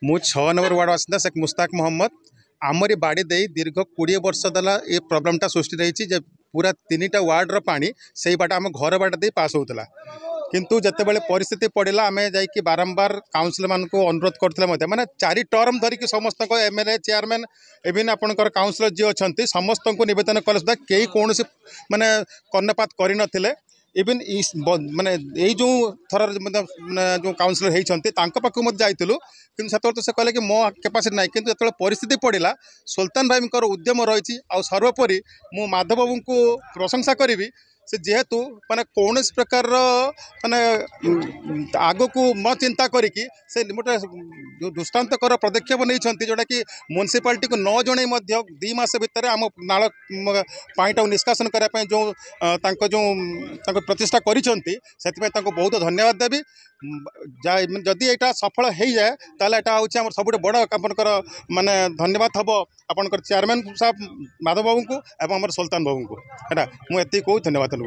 मु 6 number ward बासिंदा शेख मुस्ताक मोहम्मद आमरी बाड़ी दे दीर्घ 20 वर्ष दला ये प्रोब्लेमटा सृष्टि रही पूरा 3टा वार्डर पानी से बाट आम घर बाट दे पास होता किंतु जितेबाला परिस्थिति पड़ा आम जा बारंबार काउंसिलर मान अनुरोध करते माने 4 टर्म धरिकी समस्त एमएलए चेयरमैन इवन आपंकर काउंसिलर जी अच्छा समस्त को नवेदन कले सुधा कई कौन माने कर्णपात कर इवन माने यही जो थर जो काउंसिलर होती पाखु जाइलु कि से तो से कहले कि मो कैपेसिटी ना कि जो परिस्थिति पड़ा सुल्तान भाई उद्यम रही सर्वोपरि मु माधव बाबू को प्रशंसा करी से जेहेतु माने कौन प्रकार माने आग को न चिंता करिकी से गोटे जो दृष्टान्तकर पदक्षेप नहीं जोटा कि म्युनिसिपालिटी को न जन 2 मास भितर आम नाल पाटा निष्कासन करने जो जो प्रतिष्ठा कर बहुत धन्यवाद देवी जदि यहाँ सफल हो जाए ताल यहाँ हूँ सब बड़ आपंकर माने धन्यवाद हम आपंकर चेयरमैन साहब माधव बाबू को एवं सुल्तान बाबू को है मुझे कहूँ धन्यवाद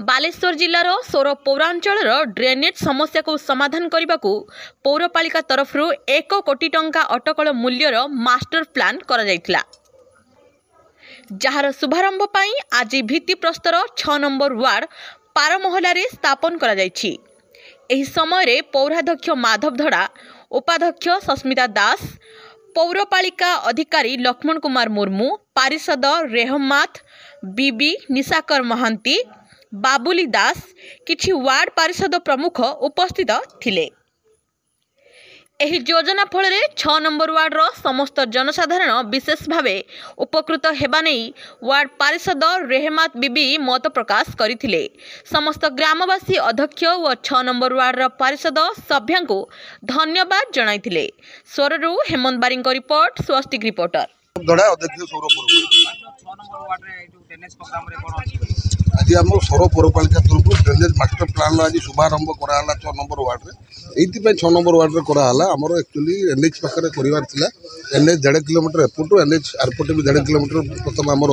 बालेश्वर जिलार सोर पौरांचल ड्रेनेज समस्या को समाधान करने को पौरपालिका तरफ 1 कोटी टंका अटकल मूल्यर मास्टर प्लान करा जायतिला जहार शुभारंभ पाई आज भित्तिप्रस्तर 6 नंबर वार्ड पारमहला स्थापन करा जायछि। एही समय पौराध्यक्ष माधव धड़ा, उपाध्यक्ष सस्मिता दास, पौरपालिका अधिकारी लक्ष्मण कुमार मुर्मू, पारिषद रेहमात बीबी निशाकर महांती, बाबुली दास किछि वार्ड पारिषद प्रमुख उपस्थित थिले। एही योजना फल 6 नंबर वार्डर समस्त जनसाधारण विशेष भावे उपकृत हेबा नै वार्ड पारिषद रेहमात बीबी मत प्रकाश करथिले। समस्त ग्रामवासी अध्यक्ष व 6 नंबर वार्डर पारिषद सभ्यों को धन्यवाद जणाइथिले। स्वररू हेमंत बारिंग रिपोर्ट, स्वस्तिक रिपोर्टर। आज आम सौर पौरपालिका तरफ ड्रेनेज मास्टर प्लान आज शुभारंभ कराला 6 नंबर वार्ड में ये 6 नंबर वार्ड कराला आमर एक्चुअली एनएच पाखे कर एनएच 1.5 किलोमीटर एपटू एनएच आरपटे भी 1.5 किलोमीटर प्रथम आमर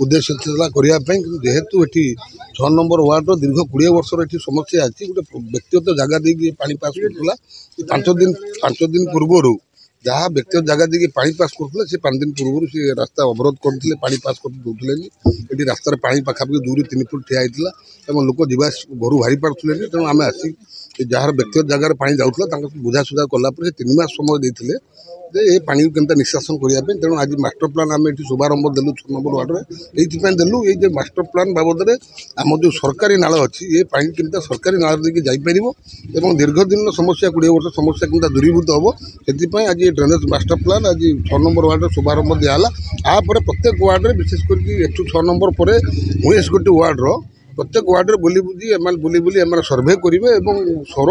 उद्देश्य करने जेहेतु ये 6 नंबर वार्ड दीर्घ 20 वर्ष ये समस्या अच्छी गोटे व्यक्तिगत जगह देकी पानी पास कर 5 दिन पूर्व जहाँ व्यक्तिगत जगह देखिए पानी पास करते से 5 दिन पूर्व से रास्ता अवरोध करते पानी पास कर दूसरे ये रास्तार पानी पाखापाखि 2-3 फुट ठिया होता लोक जीवा घर बाहरी पार्थे तेणु आम आसी जार व्यक्तिगत जगार पानी जाऊला बुझासुझा कलापर 3 मास समय देते ये पानी को केमता निष्कासन करने तेणु आज मास्टर प्लान आम ये शुभारंभ देलु 6 नंबर वार्ड में ये देलु ये मास्टर प्लान बाबद में आम जो सरकारी नाल अच्छी ये पानी केमता सरकारी नाल देके जापर और दीर्घ दिन समस्या 20 वर्ष समस्या केमता दूरीभूत हम से आज ये ड्रेनेज मास्टर प्लान आज 6 नंबर वार्ड शुभारंभ दिहला आपर प्रत्येक वार्ड में विशेष कर 6 नंबर पर 19 गोटी वार्डर प्रत्येक वार्ड बुली बुली एम सर्भे करेंगे सौर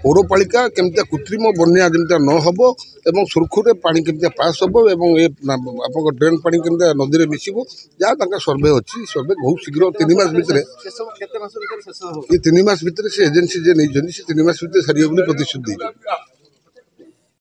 पौरपालिका केमती कृत्रिम बन्या जमी न हम और सुरखुरे पानी केमती पास हम आप ड्रेन पानी केमती नदी में मिसब जहाँ सर्भे अच्छी सर्भे बहुत शीघ्र 3 मास भितर ये 3 मास भितर से एजेन्सी जे नहीं 3 मास भितर सारे प्रतिश्रुति।